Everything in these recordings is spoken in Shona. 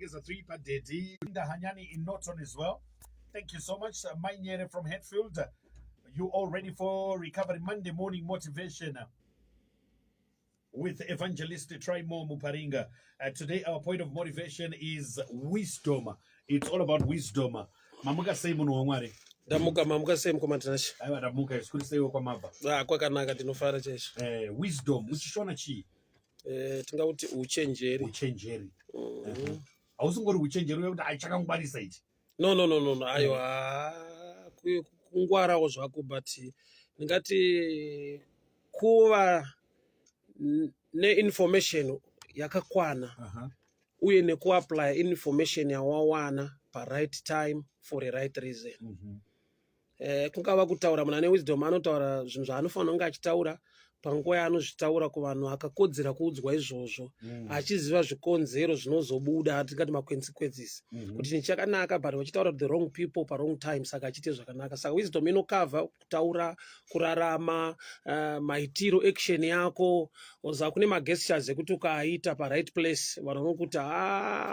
Regeza 3 Padeti, Linda Hanyani in Norton as well. Thank you so much. Mainyere from Hatfield. You all ready for Recovery Monday morning motivation with Evangelist Trimo Muparinga. Today, our point of motivation is wisdom. It's all about wisdom. Mamuka say munuwangwari. Damuka mamuka say mkomatanashi. Ayo damuka iskuli say kwa mava. Kwakanaka tinofara cheshi. Wisdom. Uchishona chi? Tingauti uchenjeri. Uchenjeri. Ausungori uchenjeri wekuti aichaka ngwarisa ichi. No. Ayo kungwarawo zvako but ndingati kuva ne-information yakakwana uye nekuapply information yawawana pa-right time for a right reason. Kungava kutaura munhu ane wisdom anotaura zvinhu zvaanofanira kunge achitaura panguva yaanozvitaura kuvanhu akakodzera kuudzwa izvozvo achiziva zvikonzero zvinozobuda tingati ma-consequences kuti ni chakanaka but wachitaura to the wrong people pa-wrong time saka achiite zvakanaka. Saka wisdom inokavha kutaura, kurarama, maitiro, action yako, oza kune ma-gestures ekuti ukaaita pa-right place vanhu vanokuti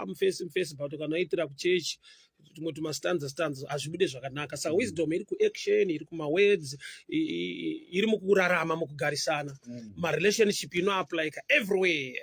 mufesi but ukanoitira kuchechi tumwe tumastanza hazvibude zvakanaka. Saka wisdom iri kuaction, iri kuma-words, iri mukurarama, mukugarisana, ma-relationship inoapplyika everywhere.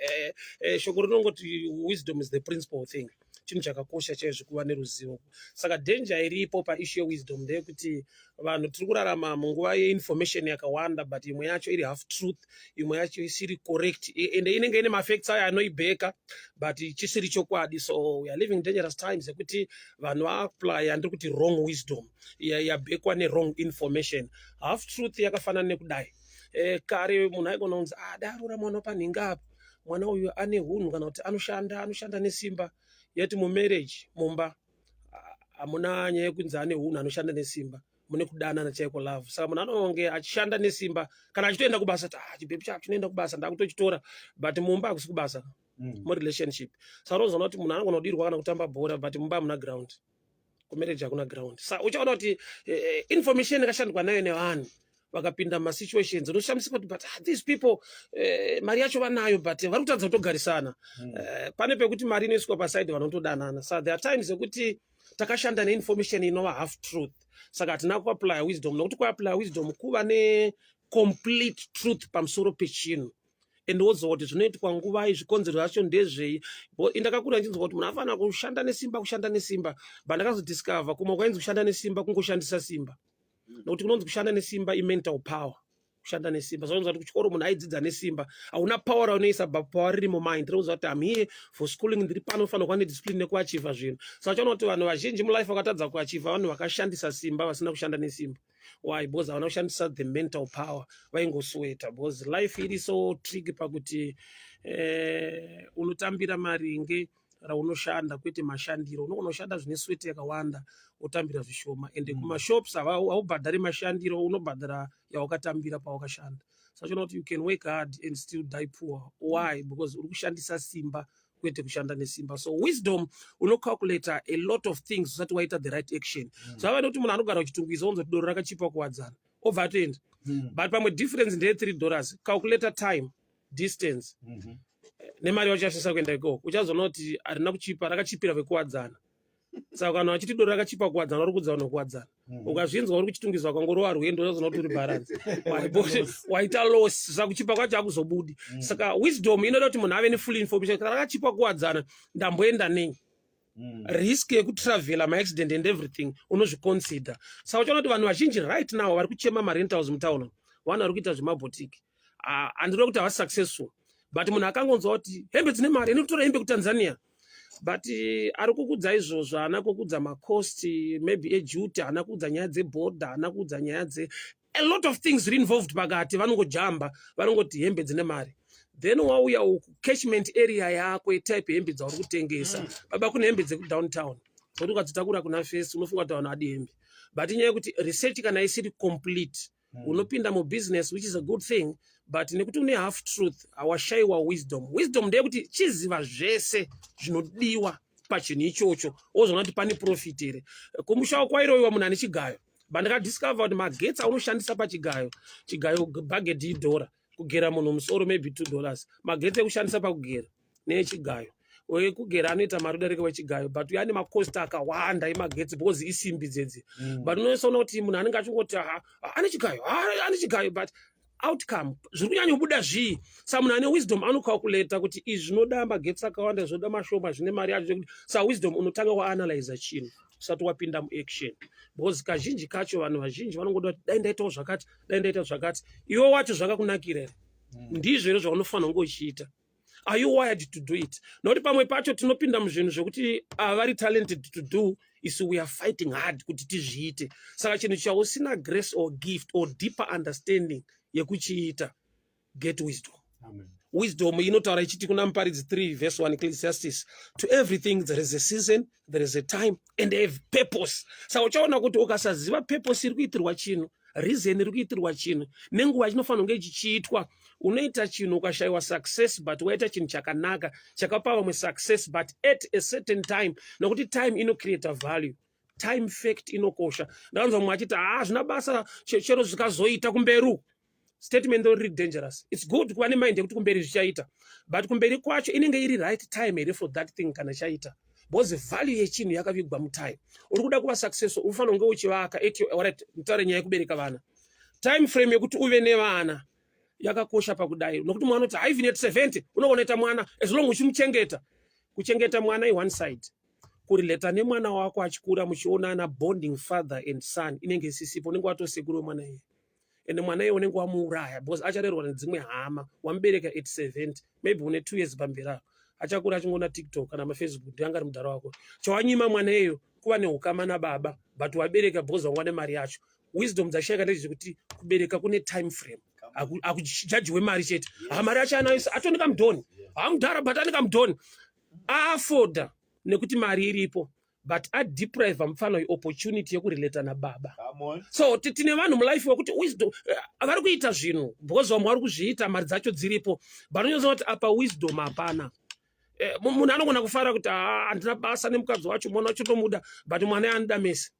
Shoko rinongoti wisdom is the principal thing. Chinhu chakakosha chaizvo kuva neruzivo. Saka danger iripo paissue yewisdom ndeyekuti vanhu tiri kurarama munguva yeinformation yakawanda but imwe yacho iri half truth, imwe yacho isiri correct, ende inenge ine mafacts ayo anoibheka but chisiri chokwadi. So we are living dangerous times ekuti vanhu vaapply andiri kuti wrong wisdom yabhekwa ne-wrong information. Half truth yakafanana nekudai. Kare munhu aigona kunzi darura mwana panhinga apo, mwana uyu ane hunhu kana kuti anoshanda nesimba. Yet mumarriage mumba hamuna nyaya yekunzi ane hunhu anoshanda nesimba, mune kudanana chaiko love. Saka munhu anonge achishanda nesimba kana achitoenda kubasa chibhebi chako chinoenda kubasa ndakutochitora but mumba hakusi kubasa relationship. Saka unozoona kuti munhu anogona kudirwa kana kutamba bhora but mumba hamuna ground, kumarriage hakuna ground. Saka uchaona kuti information yakashandwa nayo nevanhu vakapinda masituations unoshamisika kuti but these people mari yacho vanayo but vari kutadza kutogarisana. Pane pekuti mari inoiswa paside vanotodanana. So there are times ekuti takashanda neinformation inova half truth. Saka hatina kuapply wisdom nokuti kuapply wisdom kuva ne-complete truth pamusoro pechinhu. And wozowa kuti zvinoitwa nguva zvikonzero zvacho ndezvei. Indakakura ndichinzwa kuti munhu afanira kushanda nesimba but ndakazodiscover kumwe kwainzi kushanda nesimba kungoshandisa simba. Nokuti kunonzi kushanda nesimba i-mental power, kushanda nesimba. Zvononzi kuti kuchikoro munhu aidzidza nesimba hauna power raunoisa but power riri mumind. Rinoziva kuti I'm here for schooling, ndiri pano unofanira kuva nediscipline nekuachiva zvinhu. Saka uchaona kuti vanhu vazhinji mulife vakatadza kuachiva vanhu vakashandisa simba vasina kushanda nesimba. Why? Because havana kushandisa the mental power, vaingosweta. Because life iri so tricky pakuti unotambira maringe raunoshanda kwete mashandiro. Unogona kushanda zvine swete yakawanda wotambira zvishoma ende kumashops haubhadhari mashandiro, unobhadhara yawakatambira pawakashanda. So you know you can work hard and still die poor. Why? Because uri kushandisa simba kwete kushanda nesimba. So wisdom unocalculate a lot of things usati waita the right action. So hava nekuti munhu anogara uchitungwiza unzoti doro rakachipa kuwadzana obva atoenda but pamwe difference ndeye $3. Calculator time, distance, nemari wachashandisa kuenda ikoko uchazoona kuti harina kuchipa, rakachipira vekuwadzana. Saka kana vachiti doro rakachipa kuwadzana vari kudza nekuwadzana. Ukazvinzwa uri kuchitungizwa kwangorova rwendo uchazoona kuti uri balance. Waita loss, saka kuchipa kwacho hakuzobudi. Saka wisdom inoda kuti munhu ave nefull information. Kana rakachipa kuwadzana ndamboenda nei, risk yekutravela maaccident and everything unozviconsider. Saka uchaona kuti vanhu vazhinji right now vari kuchema marentals mutauna, vanhu vari kuita zvemabhotiki handiri kuti havasi successful but munhu akangonzwa kuti hembe dzine mari ende kutora hembe kutanzania but ari kukudza izvozvo haana kukudza macost maybe ejuti, haana kukudza nyaya dzebhodha, haana kukudza nyaya a lot of things re involved pakati. Vanongojamba vanongoti hembe dzine mari, then wauya catchment area yako yetype hembe dzauri kutengesa baba kune hembe dzekudowntown kuti ukadzitakura kuna face unofunga kuti vanhu adi hembe but inyaya yekuti research kana isiri complete unopinda mubusiness which is a good thing but nekuti une half truth hawashayiwa wisdom. Wisdom ndeyekuti chiziva zvese zvinodiwa pachinhu ichocho ozoona kuti pane profit here. Kumushawo kwairoyiwa munhu ane chigayo but ndakadiscover kuti magetsi aunoshandisa pachigayo, chigayo bhagedhi $1 kugera munhu musoro maybe $2, magetsi ekushandisa pakugera nechigayo wekugera anoita mari udarike wechigayo, but uye ane makosta akawanda emagetsi because isimbi dzedzi. But unoisaona kuti munhu anenge achingoti ane chigayo, but outcome zviri kunyanya kubuda zvii. Saka munhu ane wisdom anocalculata kuti izvi zvinoda magetsi akawanda, zvinoda mashoma, zvine mari yacho. Saka wisdom unotanga waanalyza chinhu usati wapinda muaction, because kazhinji kacho vanhu vazhinji vanongoda kuti dai ndaitawo zvakati, iwe wacho zvakakunakira here? Ndizvo ere zvaunofanira kunge uchiita? Are you wired to do it? Nokuti pamwe pacho tinopinda muzvinhu zvekuti avari talented to do, isu we are fighting hard kuti tizviite. Saka chinhu chausina grace or gift or deeper understanding yekuchiita, get wisdom. Amen. Wisdom inotaura ichiti kuna Muparidzi 3:1 Ecclesiastes, to everything there is a season, there is a time, and a purpose. Saka uchaona kuti ukasaziva purpose iri kuitirwa chinhu, reason iri kuitirwa chinhu, nenguva chinofanira kunge chichiitwa, unoita chinhu ukashayiwa success, but waita chinhu chakanaka chakapa vamwe success, but at a certain time, nokuti time inocreate a value. Time fact inokosha. Ndakanzwa mumwe achiti zvina basa chero zvikazoita kumberi. Statement though really dangerous. It's good kuva nemind yekuti kumberi zvichaita, but kumberi kwacho inenge iri right time here for that thing kana chaita, because value yechinhu yakavigwa mutime. Uri kuda kuva successful ufanira kunge uchivaka alright. Mutaure nyaya yekubereka vana, time frame yekuti uve nevana yakakosha pakudai, nokuti mwana uti even at 70 unooneta mwana as long uchimuchengeta. Kuchengeta mwana one side, kurileta nemwana wako achikura muchionana, bonding father and son inenge isisipo, unenge watosekuru mwana iye. Ende mwana iye unenge wamuuraya because acharerwa nedzimwe hama, wamubereka at 70, maybe une 2 years pamberi, achakura achingona TikTok kana maFacebook, ndiyanga ari mudhara wako. Chawanyima mwana iyeyo kuva neukama nababa, but wabereka because wangwa nemari yacho. Wisdom dzashayika ndezvekuti kubereka kune time frame, akujajiwe mari chete. Mari yacho anayo atoneka mudhoni, hamudhara but aneka mudhoni, aafoda nekuti mari iripo, but adeprive mufana opportunity yekurelata nababa. So tine vanhu mulife wekuti wisdom vari kuita zvinhu because vamwe vari kuzviita mari dzacho dziripo, but unonyatsona kuti apa wisdom hapana. Munhu anogona kufara kuti handina basa nemukadzi wacho, mwana wacho tomuda, but mwana anoda mese.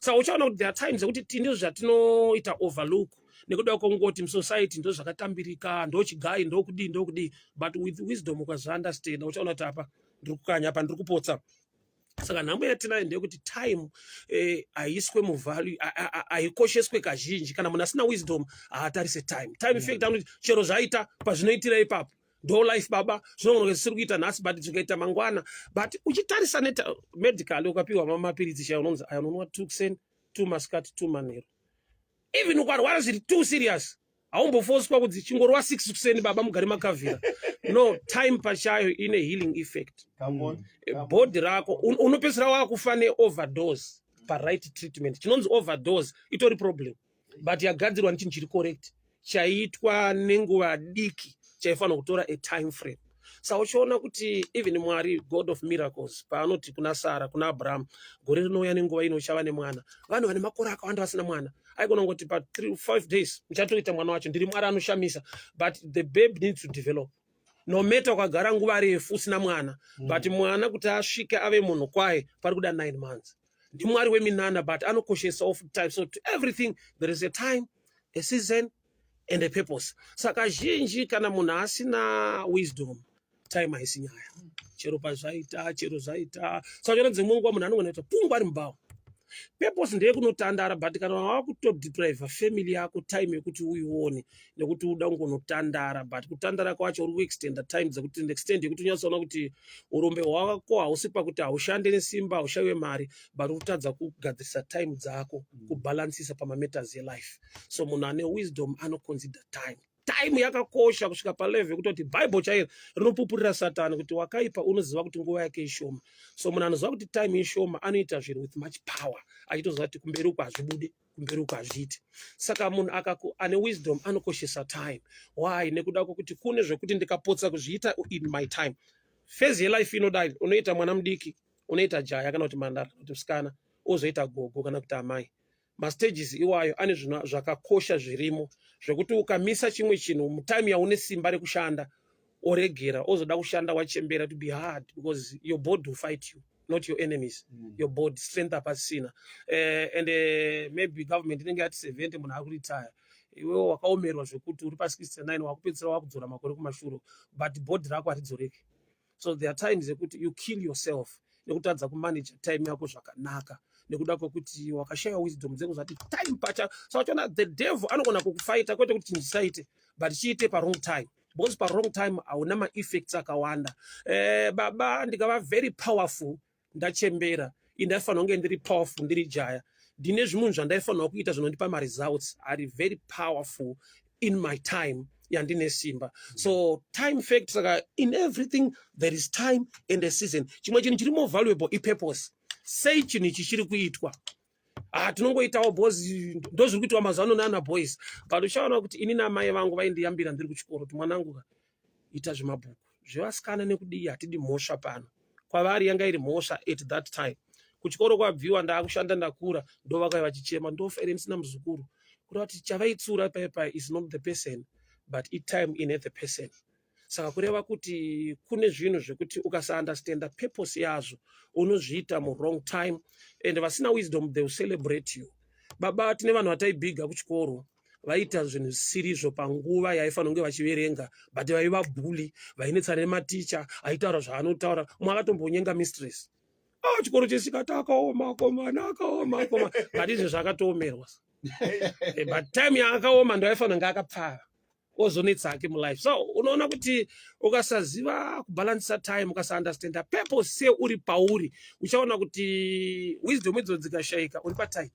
Saka uchaona kuti there are times ekuti ndizvo zvatinoita overlook nekuda kwekungoti musociety ndo zvakatambirika, ndo chigai, ndokudii, but with wisdom ukazviunderstand uchaona kuti apa ndiri kukanya, apa ndiri kupotsa. Saka nhamo yatinayo ndeyekuti time haiswe muvalue, haikosheswe kazhinji. Kana munhu asina wisdom haatarise time. Time fact anoti chero zvaita pazvinoitira ipapo ndo life baba, zvinogona zvisiri kuita nhasi but zvikaita mangwana. But uchitarisa medical ukapiwa mapiritsi chaiwo unonzi aya unonwa 2 kuseni, 2 masikati, 2 manheru. Even ukarwara zviri too serious haumbofoswa kuti chingorwa 6 kuseni baba mugari makavhira. No, time pachayo ine healing effect. Body rako unopedzisira wakufa neoverdose paright treatment. Chinonzi overdose itori problem, but yagadzirwa nechinhu chiri correct, chaitwa nenguva diki, chaifanira kutora a time frame. Saka uchiona kuti even Mwari, God of miracles, paanoti kuna Sara, kuna Abraham, gore rinouya nenguva ino uchava nemwana. Vanhu vane makore akawanda vasina mwana, aikona kuti pa 3-5 days muchatoita mwana wacho. Ndiri Mwari anoshamisa, but the babe needs to develop. No matter ukagara nguva refu usina mwana, but mwana kuti asvike ave munhu kwaye pari kuda 9 months. Ndimwari weminana, but anokoshesa of time. So to everything there is a time, a season, and a purpose. Saka zhinji kana munhu asina wisdom, time haisi nyaya. Chero zvaita. Saka chero dzimwe nguva munhu anogona kuita pungwa ari mubawa. Purpose ndeye kunotandara, but kana wakutodeprive family yako time yekuti uione nekuti uda kunotandara, but kutandara kwacho uri kuextenda time dzekuti extend yekuti unyatsoona kuti urombe hwako hausi pakuti haushande nesimba, haushayiwe mari, but utadza kugadzirisa time dzako, kubalansisa pamameters elife. So munhu ane wisdom anoconsider time. Time yakakosha kusvika palevel yekuti kuti Bible chairo rinopupurira Satani kuti wakaipa unoziva kuti nguva yake ishoma. So munhu anoziva kuti time ishoma anoita zvinhu with much power, achitoziva kuti kumberi uko hazvibude, kumberi uko hazviiti. Saka munhu ane wisdom anokoshesa time. Why? Nekuda kwokuti kune zvekuti ndikapotsa kuzviita in my time. Phase yelife inodai, unoita mwana mudiki, unoita jaya kana kuti mhandara kana kuti musikana, ozoita gogo kana kuti amai. Mastages iwayo ane zvinhu zvakakosha zvirimo zvekuti ukamisa chimwe chinhu mutime yaune simba rekushanda oregera ozoda kushanda wachembera to be hard, because your body will fight you, not your enemies. Your body strength apasina. And maybe government inenge yati 70 munhu akuritaya, iwewe wakaomerwa zvekuti uri pa 69 wakupedzisira wakudzora makore kumashure, but body rako haridzoreki. So there are times that you kill yourself nekutadza kumanage time yako zvakanaka nekuda kwekuti wakashaya wisdom dzengu zvati time pacha. So wachiona the devil anogona kukufighta kwete kuti chinhu but chiite wrong time, because wrong time hauna ma-effects akawanda. Baba ndikava very powerful ndachembera, indaifanira kunge ndiri powerful ndiri jaya, ndine zvimunhu zvandaifanira kuita zvinondipa ma-results are very powerful in my time yandine simba. So time fact, saka in everything there is time and a season. Chimwe chinhu chiri more valuable i-purpose. Sei chinhu ichi chiri kuitwa, tinongoitawo bozi ndozviri kuitwa mazano nana boys, but uchaona kuti ini namai vangu vaindiyambira ndiri kuchikoro kuti mwanangu ita zvemabhuku zvevasikana nekudii hatidi mhosva pano. Kwavari yanga iri mhosva at that time. Kuchikoro kwabviwa ndaakushanda ndakura ndovakaiva vachichema ndofere ndisina muzukuru kuda kuti chavaitsura paipai is not the person but time in the person. Saka kureva kuti kune zvinhu zvekuti ukasa-understanda purpose yazvo unozviita wrong time, and vasina wisdom they will celebrate you. Baba tine vanhu vataibiga kuchikoro vaita zvinhu zvisizvo panguva yaifanira kunge vachiverenga, but vaivabhuli, vainetsana nematicha, aitaura zvaanotaura. Umwe akatombonyenga mistress, chikoro chesikati akaoma akaoma, but izvi zvakatoomerwa. But time yaakaoma ndo aifanira kunge akapfava ozonetsa hake mulife. So unoona kuti ukasaziva kubalancisa time, ukasa-understanda purpose se uri pauri, uchaona kuti wisdom idzo dzikashayika uri patight.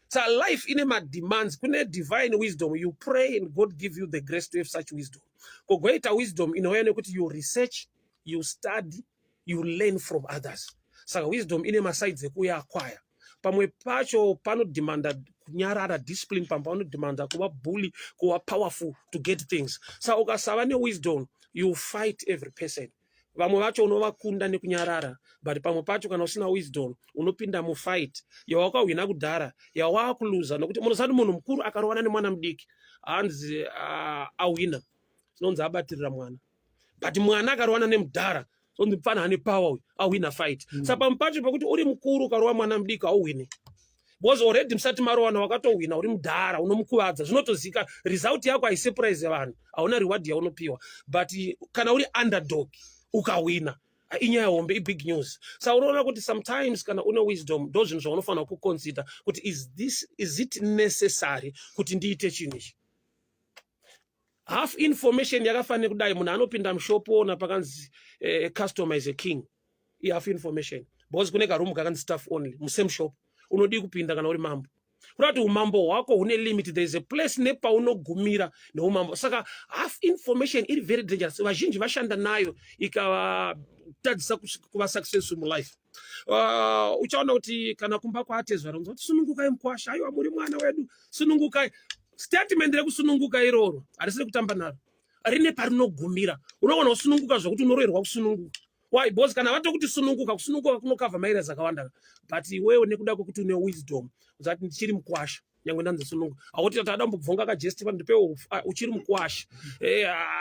So life ine ma-demands, kune divine wisdom, you pray and God give you the grace to have such wisdom. Kugoita wisdom inouya nekuti you research, you study, you learn from others. Saka wisdom ine masides ekuya acquire. Pamwe pacho panodemanda kunyarara, discipline, pamwe panodemanda kuva bully, kuva powerful to get things. Saka ukasava ne-wisdom, you fight every person. Vamwe vacho unovakunda nekunyarara, but pamwe pacho kana usina wisdom unopinda mufight yawakahwina kudhara yawakuluza, nokuti munozati munhu mukuru akarowana nemwana mudiki hanzi awina, zvinonzi abatirira mwana, but mwana akarowana nemudhara sonzi mfana ane power uyu awina fight. Saka pamwe pacho pekuti uri mukuru ukarova mwana mudiki auwini, because already musati marowana wakatowina, uri mudhara unomukuvadza, zvinotozika result yako haisurprise vanhu, hauna reward yaunopiwa. But kana uri underdog ukawina inyaya hombe, i-big news. Saka unoona kuti sometimes kana une wisdom ndo zvinhu zvaunofanira kuconsider kuti is it necessary kuti ndiite chinhu ichi. Half information yakafanira kudai, munhu anopinda mushopo ona pakanzi customer is a king, half information, because kune karumu kakanzi staff only musame shop, unodi kupinda kana uri mambo. Kuda kuti umambo hwako hune limit, there is a place nepaunogumira neumambo. Saka half information iri very dangerous, vazhinji vashanda nayo ikavatadzisa kuva successful mulife. Uchaona kuti kana kumba kwaatezvara unza kuti sunungukai mukwasha, aiwa muri mwana wedu sunungukai. Statement rekusununguka iroro harisiri kutamba naro, rine parinogumira. Unowana kusununguka zvokuti unoroerwa kusununguka. Why? Because kana vato kuti kusununguka kunokavha mairasi akawanda, but iwewe nekuda kwekuti une wisdom uzati ndichiri mukwasha nyangwe ndanzi sununguka, hauti tada mbobvonga kajestiva ndipewo uchiri mukwasha.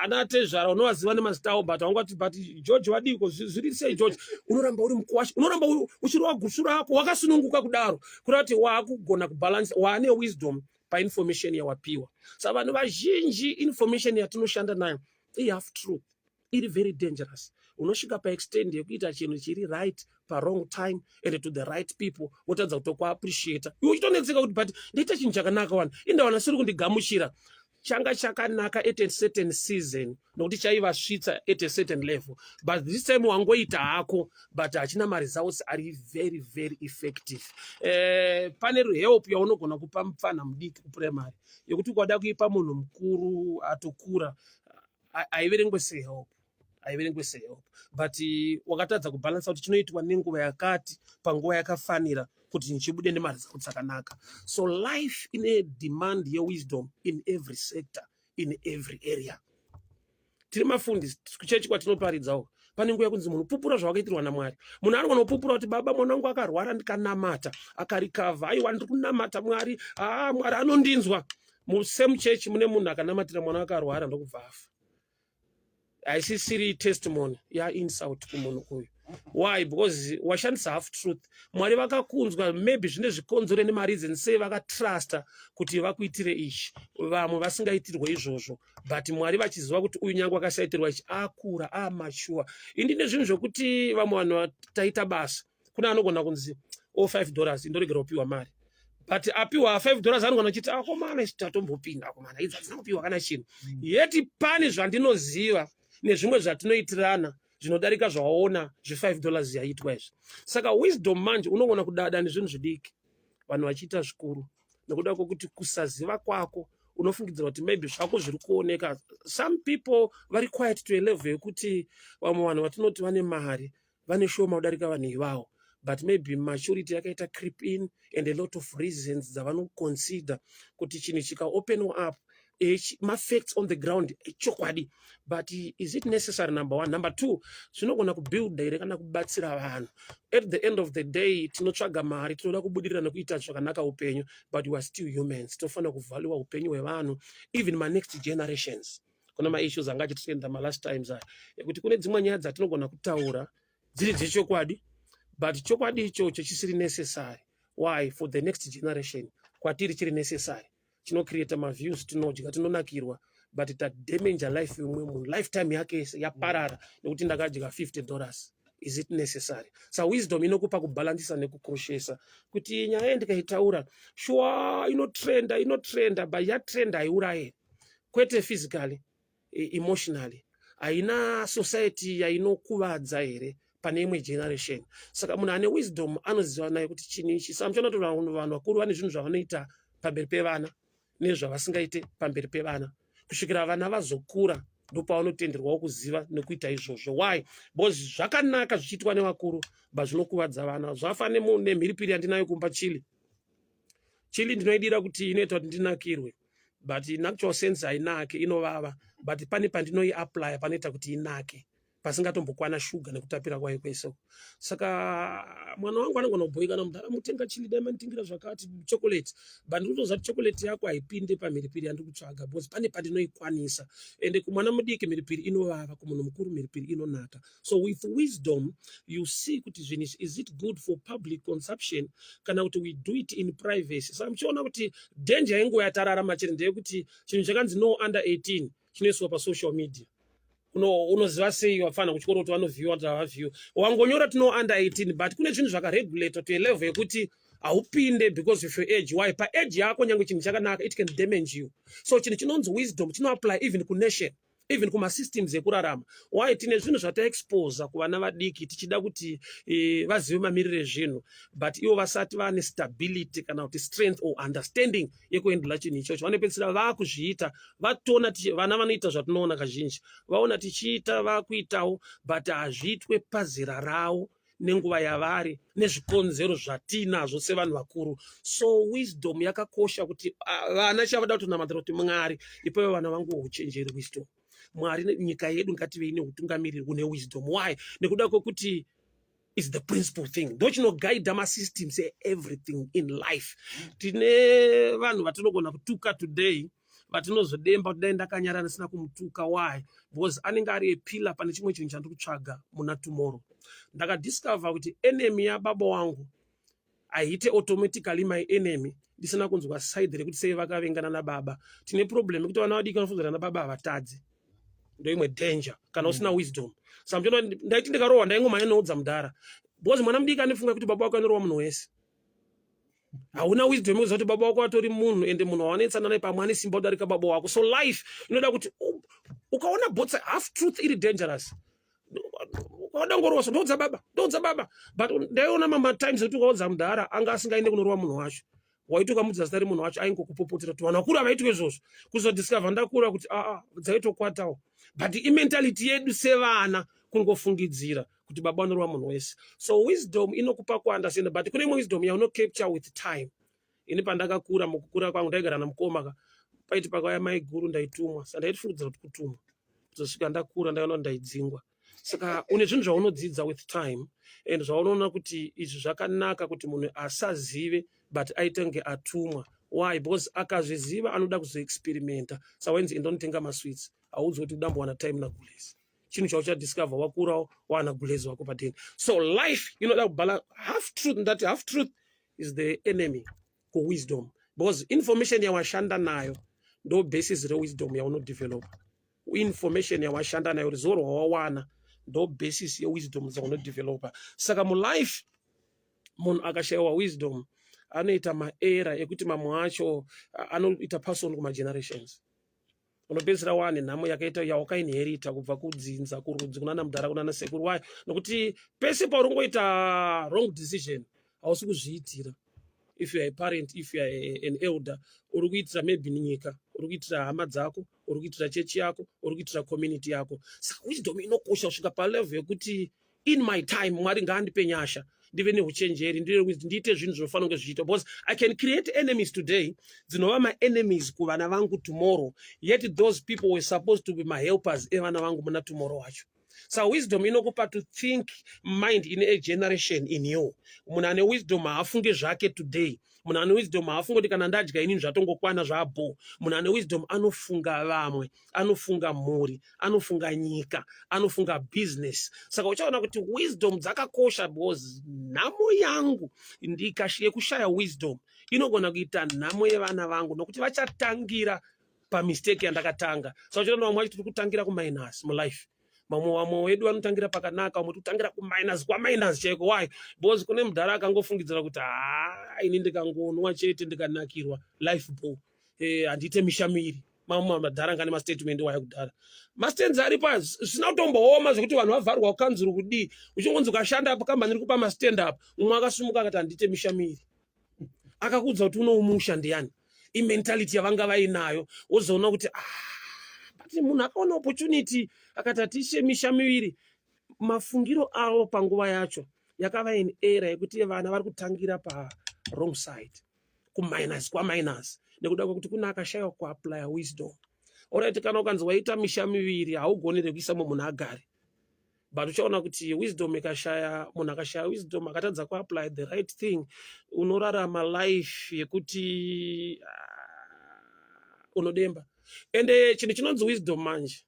Ana tezvara unovaziva nemazita avo, but haungati but George wadiko zviri sei George, unoramba uri mukwasha, unoramba uchiri wagusura ako wakasununguka kudaro, kuda kuti wakugona kubalance, waane wisdom pa-information yawapiwa. Saka vanhu vazhinji information yatinoshanda nayo i-half truth, iri very dangerous. Unosvika pa-extend yekuita chinhu chiri right pa-wrong time and to the right people, wotadza kutokuappreciata. Iwe uchitonetseka kuti but ndaita chinhu chakanaka wani, indawana siri kundigamuchira. Changa chakanaka at a certain season, nokuti chaivasvitsa at a certain level, but this time wangoita hako, but hachina ma-results ari very very effective. Pane help yaunogona kupa mufana mudiki kuprimary yekuti ukada kuipa munhu mukuru atokura haiverengwe sehelp, haiverengwe sehelp, but wakatadza kubalansa kuti chinoitwa nenguva yakati panguva yakafanira kuti nchibude nemaresults akanaka. So life in a demand yewisdom in every sector, in every area. Tiri mafundisi kuchechi kwatinoparidzawo pane nguva yekunzi munhu pupura zvawakaitirwa naMwari. Munhu anogona kupupura kuti baba mwanangu akarwara ndikanamata akarikavha, aiwa ndiri kunamata Mwari, Mwari anondinzwa. Musame church mune munhu akanamatira mwana akarwara ndokubva afa. Haisisiri testimony ya insult kumunhu uyu. Why? Because washandisa half truth. Mwari vakakunzwa maybe zvine zvikonzero nemareason sei vakatrusta kuti vakuitire ichi, vamwe vasingaitirwe izvozvo, but Mwari vachiziva kuti uyu nyange akasaitirwa ichi akura amachua. Indine zvinhu zvokuti vamwe vanhu taita basa, kuna anogona kunzi $5 indoregera kupiwa mari, but apiwa $5 anogona chiti akomana ichi tatombopinda akomana idzi hatina kupiwa kana chinhu. Yeti pane zvandinoziva nezvimwe zvatinoitirana zvinodarika zvawaona $5 yaitwa izvi. Saka wisdom manje unogona kudada nezvinhu zvidiki vanhu vachiita zvikuru, nekuda kwokuti kusaziva kwako unofungidzira kuti maybe zvako zviri kuoneka. Some people vari quiet to a level yekuti vamwe vanhu vatinoti vane mari vane shoma kudarika vanhu ivavo, but maybe maturity yakaita creep in and a lot of reasons dzavanoconsider kuti chinhu chika open up facts on the ground chokwadi, but is it necessary? Number one. Number two, zvinogona kubuilda here kana kubatsira vanhu. At the end of the day tinotsvaga mari, tinoda kubudirira nekuita zvakanaka upenyu, but we are still humans. Tinofanira kuvhaliwa upenyu hwevanhu, even my next generations. Kuna maissues anga chitienda last times aya yekuti kune dzimwe nyaya dzatinogona kutaura dziri dzechokwadi, but chokwadi ichocho chisiri necessary. Why? For the next generation kwatiri chiri necessary. Chino create views tinodya tinonakirwa, but it damage life yomwe munhu, lifetime yake yaparara nekuti ndakadya $50. Is it necessary? So wisdom inokupa kubalancisa nekukoshesa kuti nyaya ndikaitaura sure inotrenda but yatrenda haiuraye kwete physically, emotionally, haina society yainokuvadza here pane imwe generation. Saka munhu ane wisdom anoziva naye kuti chinhu ichi samuchonatora vanhu vakuru vane zvinhu zvavanoita pamberi pevana nezvavasingaite pamberi pevana, kusvikira vana vazokura ndopavanotenderwawo kuziva nekuita izvozvo. Why? Because zvakanaka zvichiitwa nevakuru but zvinokuvadza vana. Zvafane nemhiripiri yandinayo kumba chili ndinoidira kuti inoita kuti ndinakirwe, but in actual sense hainake, inovava, but pane pandinoiapply panoita kuti inake pasingatombokwana shuga nekutapira kwayo kwese. Saka mwana wangu anogona kubhoika namudhara mutenga chili dai manitingira zvakati chocolate, but ndinotoziva kuti chocolate yako haipinde pamhiripiri yandiri kutsvaga because pane pandinoikwanisa, ende kumwana mudiki mhiripiri inovava, kumunhu mukuru mhiripiri inonaka. So with wisdom you see kuti zvinhu is it good for public consumption kana kuti we do it in privacy. Saka muchiona kuti danger yenguva yatararama chiri ndeyekuti chinhu chakanzi no under 18 chinoiswa pasocial media. Unoziva sei wafana kuchikoro kuti vanovhiwa kuti havavhiwi, wangonyora tino under 18 but kune zvinhu zvakaregulate to a level yekuti haupinde because of your age. Why? Pa age yako nyange chinhu chakanaka it can damage you. So chinhu chinonzi wisdom chino apply even ku nation, even kuma systems ekurarama. Why? Tine zvinhu zvataexposa kuvana vadiki tichida kuti vazive mamirire zvinhu, but ivo vasati vane stability kana kuti strength or understanding yekuendela chinhu ichocho, vanopedzisira vakuzviita vatona vana vanoita zvatinoona kazhinji, vaona tichiita vakuitawo but hazviitwe pazera ravo nenguva yavari nezvikonzero zvatinazvo sevanhu vakuru. So wisdom yakakosha kuti vana chavada kutonamatira kuti Mwari ipayo vana vangu uchenjeri wisdom. Mwari nyika yedu ngative ine utungamiriri une wisdom. Why? Nekuda kwokuti is the principal thing. Ndo chinoguide masystems everything in life. Tine vanhu vatinogona kutuka today vatinozodemba kuti dai ndakanyara ndisina kumutuka. Why? Because anenge ari epillar pane chimwe chinhu chandiri kutsvaga muna tomorrow. Ndakadiscover kuti enemy yababa wangu haite automatically my enemy ndisina kunzwa side rekuti sei vakavengana nababa. Tine problem yekuti vana vadiki vanofundzana nababa havatadzi, ndo imwe danger kana usina wisdom. Saka ndaiti ndikarohwa ndaingomhanya noudza mudhara, because mwana mudiki anofunga kuti baba wako anorohwa munhu wese. Hauna wisdom yekuziva kuti baba wako atori munhu ende munhu wawanetsana naye pamwe ane simba kudarika baba wako. So life inoda kuti ukaona both half truth iri dangerous. Ukaodangorosa ndoudza baba, but ndaiona mama times kuti ukaudza mudhara anga asingaende kunorohwa munhu wacho, waiti ukamudza zita remunhu wacho aingokupopotera kuti vanhu vakuru havaitwe izvozvo, kuzodiscover ndakura kuti dzaitokwatawo. But imentality yedu sevana kungofungidzira kuti baba anorohwa munhu wese. So wisdom inokupa kuunderstand, but kune imwe wisdom yauno capture with time. Ini pandakakura mukukura kwangu ndaigara namukoma paiti pakauya mai guru ndaitumwa, saka ndaitifungidzira kuti kutumwa, kuzosvika ndakura ndaiona ndaidzingwa. Saka une zvinhu zvaunodzidza with time and zvaunoona kuti izvi zvakanaka kuti munhu asazive but aitenge atumwa. Why? Because akazviziva anoda kuzoexperimenta. Saka wenzi enda unotenga masweets, haudzwi kuti ndambowana time nagulesi. chinhu chavo chadiscover wakurawo wana gulezi wako padeni. So life inoda kubala half truth, that half truth is the enemy kuwisdom, because information yawashanda nayo ndo basis rewisdom yaunodevelopa. Information yawashanda nayo, ruzivo rwawawana ndo basis yewisdom dzaunodevelopa. Saka mulife munhu akashayiwa wisdom anoita maera ekuti mamwe acho anoita person kumagenerations. Unopedzisira wane nhamo yakaita yawakainherita kubva kudzinza kurudzi kunana mudhara kunana sekuru. Why? Nokuti pese pauringoita wrong decision hausi kuzviitira. If you are a parent, if you are an elder, uri kuitira maybe nyika, uri kuitira hama dzako, uri kuitira chechi yako, uri kuitira community yako. Saka wisdom inokosha kusvika palevel yekuti in my time Mwari ngaandipe nyasha ndive neuchenjeri ndiite zvinhu zvinofanira kunge zvichiitwa, because I can create enemies today dzinova ma-enemies kuvana vangu tomorrow, yet those people were supposed to be my helpers evana vangu muna tomorrow wacho. So wisdom inokupa to think mind in a generation in you. Munhu ane wisdom haafunge zvake today. Munhu ane wisdom haafunge kuti kana ndadya inini zvatongokwana zvabho. Munhu ane wisdom anofunga vamwe, anofunga mhuri, anofunga nyika, anofunga business. Saka uchaona kuti wisdom dzakakosha, because nhamo yangu yekushaya wisdom inogona kuita nhamo yevana vangu, nokuti vachatangira pamistake yandakatanga. Saka uchaona vamwe vacho tiri kutangira kuminus mulife. Mamwe wedu vanotangira pakanaka, vamwe kutangira kuminus kwaminus chaiko. Why? Because kune mudhara akangofungidzira kuti ini ndikangonwa chete ndikanakirwa life bo, handiite mishamiri. Mamwe madhara ngane mastatement waya kudhara. Mastenzi ari pasi zvisina kutombooma zvekuti vanhu vavharwa kukanzuru kudii. Uchingonzi ukashanda pakambani iri kupa mastand up, umwe akasumuka akati handiite mishamiri. Akakuudza kuti unoumusha ndiani. Imentality yavanga vainayo, wozoona kuti munhu akaona opportunity akati atishe misha miviri. Mafungiro avo panguva yacho yakava in era yekuti vana vari kutangira pa wrong side, kuminus kwaminus, nekuda kwekuti kuna akashayiwa kuapply wisdom. Alright, kana ukanzi waita misha miviri haugoni rekuisa munhu agare, but uchaona kuti wisdom ikashaya, munhu akashaya wisdom akatadza kuapply the right thing, unorarama life yekuti unodemba. And chinhu chinonzi wisdom manje,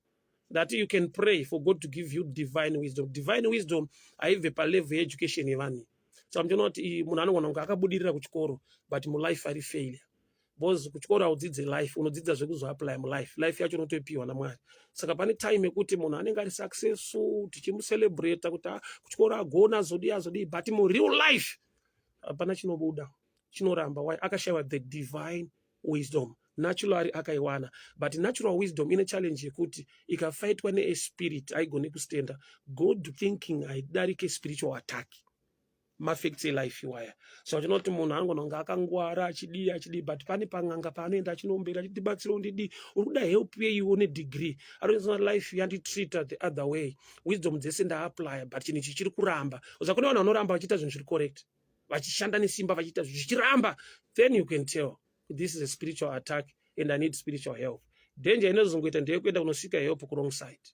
that you can pray for God to give you divine wisdom. Divine wisdom haibve palevel yeeducation yevanhu. So ndinoona kuti munhu anogona kunge akabudirira kuchikoro but mulife ari failure, because kuchikoro haudzidzi life, unodzidza zvekuzoapply mulife. Life yacho unotopiwa naMwari. Saka pane time yekuti munhu anenge ari successful tichimucelebrate kuti kuchikoro agona azodii, but mu real life hapana chinobuda, chinoramba. Why? Akashayiwa the divine wisdom. Naturally akaiwana, but natural wisdom ine challenge yekuti ikafaitwa ne-spirit haigoni kustenda. Good thinking haidarike spiritual attack. Mafects life iwaya. So chinoti munhu anogona kunge akangwara achidii, but pane pang'anga paanoenda achinombera achitibatsira undidii, uri kuda help yeiwo nedegree. Arozona life yanditreata the other way. Wisdom dzese ndaapply, but chinhu ichi chiri kuramba. Uzakone vanhu vanoramba vachiita zvinhu zviri correct, vachishanda nesimba vachiita zvichiramba, then you can tell this is a spiritual attack and I need spiritual help. Danger inozongoita ndeyekuenda kunosvika help wrong side.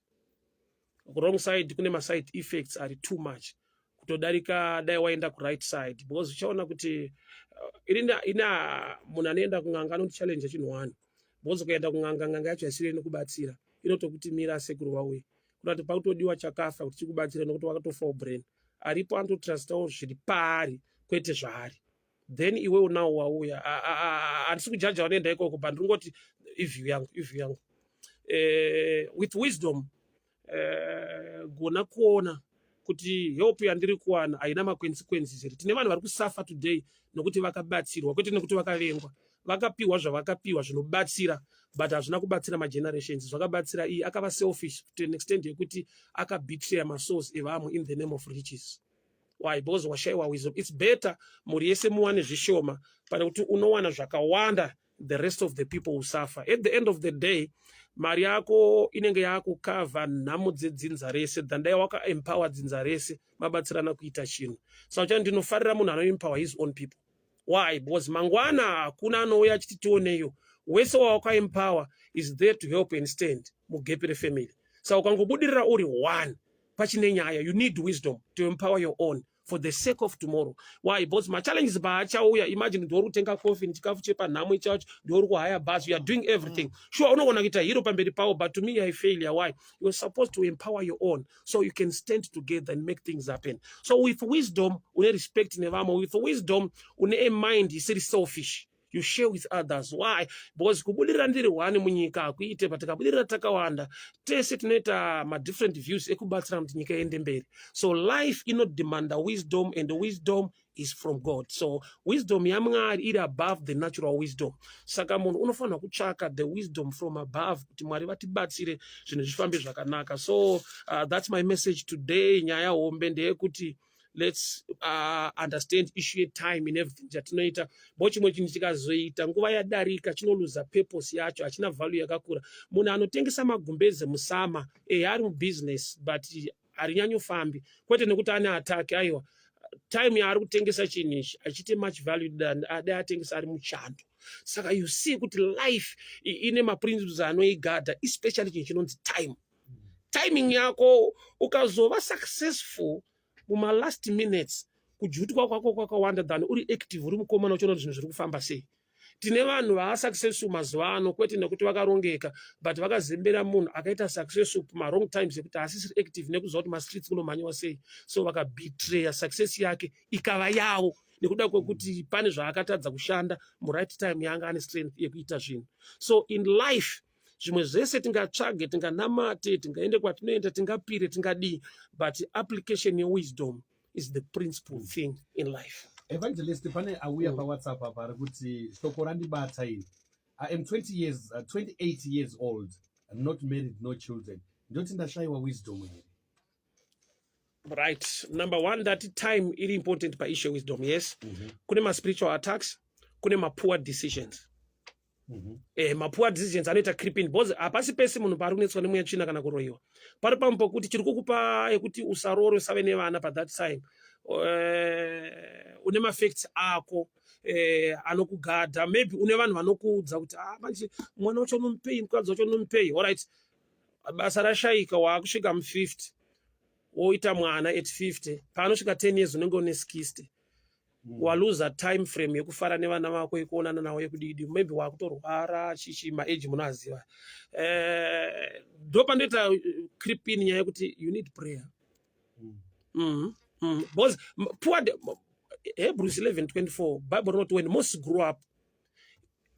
Wrong side kune ma-side effects are too much kutodarika dai waenda right side, because uchaona kuti ina munhu anoenda kung'anga anoti challenge chinhu one, because ukaenda kung'anga ng'anga yacho haisiri inokubatsira, inotokuti mira sekuru wauye kuti pakutodiwa chakafa kuti chikubatsire nokuti wakatofa brain, aripo anototrustawo zviri paari kwete zvaari. Then iwe unawo wauya handisi kujaja wanoenda ikoko, but ndingoti ivyu yangu with wisdom gona kuona kuti help yandiri kuwana haina ma-consequences here. Tine vanhu vari kusafa today nokuti vakabatsirwa, kwete nekuti vakavengwa. Vakapiwa zvavakapiwa zvinobatsira, but hazvina kubatsira ma-generations. Zvakabatsira iye akava selfish to an extent yekuti akabetray ma-source evamwe in the name of riches. Why? Because washayiwa wisdom. It's better muri yese muwane zvishoma pane kuti unowana zvakawanda, the rest of the people will suffer. At the end of the day, mari yako inenge yakukavha nhamo dzedzinza rese, dhandai wakaempower dzinza rese, mabatsirana kuita chinhu. Saka ndinofarira munhu anoempower his own people. Why? Because mangwana hakuna anouya achiti tioneyo. Wese wawakaempower is there to help and stand mugepere family. Saka ukangobudirira uri one pachine nyaya, you need wisdom to empower your own. for the sake of tomorrow. Why? Because my challenge is bachauya. Imagine ndori kutenga coffee chikafu chepa nhamwe chacho ndori kuhaya bus. You are doing everything. Sure, unogona kuita hero pamberi pawo, but to me I failure. Why? You are supposed to empower your own so you can stand together and make things happen. So with wisdom, une respect nevamo. With wisdom, une a mind is very selfish. You share with others. Why? Because kubulira ndiri wani munyika kuite patakabulira takawanda tese tunoita ma different views ekubatsira kuti nyika iende mberi. So life inot demand wisdom, and the wisdom is from God. So wisdom yamwari iri above the natural wisdom. Saka munhu unofanira kutsvaka the wisdom from above kuti Mwari vatibatsire zvinhu zvifambe zvakanaka. So that's my message today. Nyaya hombe ndeyekuti let's understand issue time in everything chatinoita. Bochimwe chinhu chikazoita nguva yadarika chinoluza purpose yacho, hachina value yakakura. Munhu anotengesa magumbeze musama ari mubusiness but harinyanyofambi, kwete nekuti ane attack. Aiwa, time yaari kutengesa chinhu ichi hachite much value than ade atengesa ari muchando. Saka you see kuti life ine maprinciples anoigada, especially chinhu chinonzi time. Timing yako ukazova successful muma last minutes kujutwa kwako kwakawanda than uri active uri mukomana uchiona zvinhu zviri kufamba sei. Tine vanhu vaasuccessful mazuva ano, kwete nekuti vakarongeka but vakazembera munhu akaita successful pama wrong times ekuti asisiri active nekuziva kuti mastreets kunomhanyiwa sei, so vakabetray success yake ikava yavo nekuda kwekuti pane zvaakatadza kushanda muright time yanga ane strength yekuita zvinhu. So in life zvimwe zvese tingatsvage, tinganamate, tingaende kwatinoenda, tingapire, tingadii, but application yewisdom is the principal thing in life. Evangelist, pane auya paWhatsApp apa kuti shoko randibata iri. I am 28 years old, not married, no children. Ndoti ndashaiwa wisdom here. Right. Number one, that time is important by issue wisdom. Yes. Kune ma spiritual attacks, kune ma poor decisions. Ma poor decisions anoita creeping, because apasi pese munhu pari kunetswa nemweya tsvina kana kuroyiwa. Pari pamwe kuti chiri kukupa yekuti usarore usave nevana pa that time. Une ma facts ako anokugadha, maybe une vanhu vanokuudza kuti manje mwana wacho unomupei, mukadzi wacho unomupei. All right. Basa rashaika, wakusvika mu50 woita mwana at 50, paanosvika 10 years unenge une 60. Waluza time frame yekufara nevana vako, yekuonana nawo, yekudidi, maybe wakutorwara chichi maage munoaziva. Ndo pandoita creeping nyaya yekuti you need prayer. Because poor Hebrews 11:24 Bible wrote when Moses grew up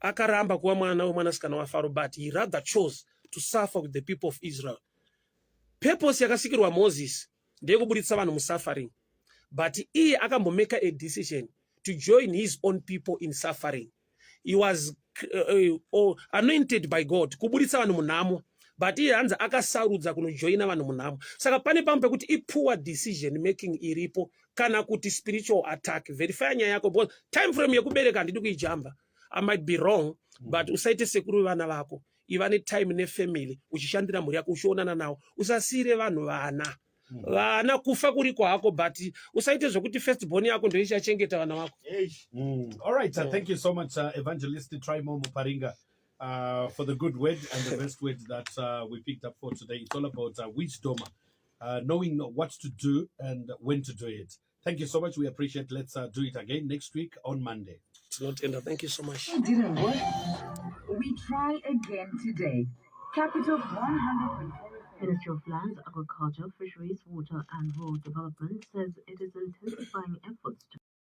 akaramba kuva mwana wemwanasikana waFaro, but he rather chose to suffer with the people of Israel. Purpose yakasikirwa Moses ndeyekubuditsa vanhu musuffering, but iye akambomeka a decision to join his own people in suffering. He was anointed by God kubuditsa vanhu munhamo, but iye hanza akasarudza kunojoina vanhu munhamo. Saka pane pamwe pekuti poor decision making iripo kana kuti spiritual attack. Verify nyaya yako, because time frame yekubereka handidi kuijamba. I might be wrong, but usaite sekuru vana vako, ivane time nefamily, uchishandira mhuri yako, uchionana nawo, usasire vanhu vana. Vana kufa kuriko hako, but usaite zvokuti first born yako ndio ichachengeta vana vako. All right, thank you so much, Evangelist Trimo Muparinga, for the good word and the best word that we picked up for today. It's all about wisdom, knowing what to do and when to do it. Thank you so much. We appreciate. Let's do it again next week on Monday. It's not enough. Thank you so much. It didn't work. We try again today. Capital 100. Ministry of Lands, Agriculture, Fisheries, Water and Rural Development says it is intensifying efforts to